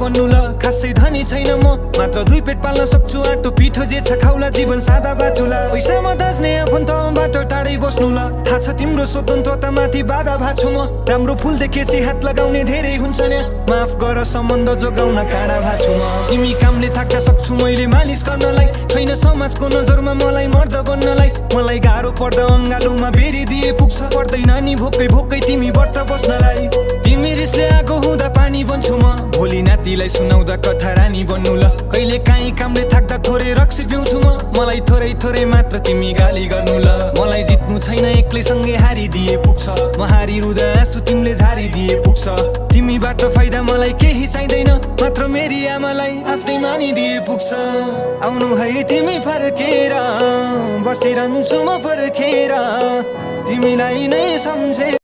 बन्नु ल खासै धनी छैन म मात्र 2 पेट पाल्न सक्छु आटो पिठो जे छ खाउला जीवन सादा बाचुला पैसामा दाज्ने आफन्तबाट टाढै बस्नु ल थाहा छ तिम्रो स्वतन्त्रता माथि बाधा भाछु म राम्रो फुल देखेसी हात लगाउने धेरै हुन्छ नि माफ गर सम्बन्ध जोगाउन काँडा भाछु म तिमी कामले थाक्न सक्छु मैले मालिस गर्नलाई छैन समाजको नजरमा मलाई मर्द बन्नलाई मलाई गाह्रो पर्दा अङ्गालोमा बेरी दिए पुग्छ पर्दैन नि भोकै भोकै तिमी व्रत बस्नलाई तिमी रिसले आगो हुँदा पानी बन्छु म भोलि नातिलाई सुनाउँदा कथा रानी बन्नु ल कहिले काहीँ कामले थाक्दा थोरै रक्सी पिउँछु म मलाई थोरै थोरै मात्र तिमी गाली गर्नु ल मलाई जित्नु छैन एक्लै सँगै हारिदिए पुग्छ म हारिरुँदा आँसु तिमीले झारिदिए पुग्छ तिमीबाट फाइदा मलाई केही चाहिँदैन मात्र मेरी आमालाई आफ्नै मानिदिए पुग्छ आउनु है तिमी फर्केर बसिरहन्छु म पर्खेर तिमीलाई नै सम्झेर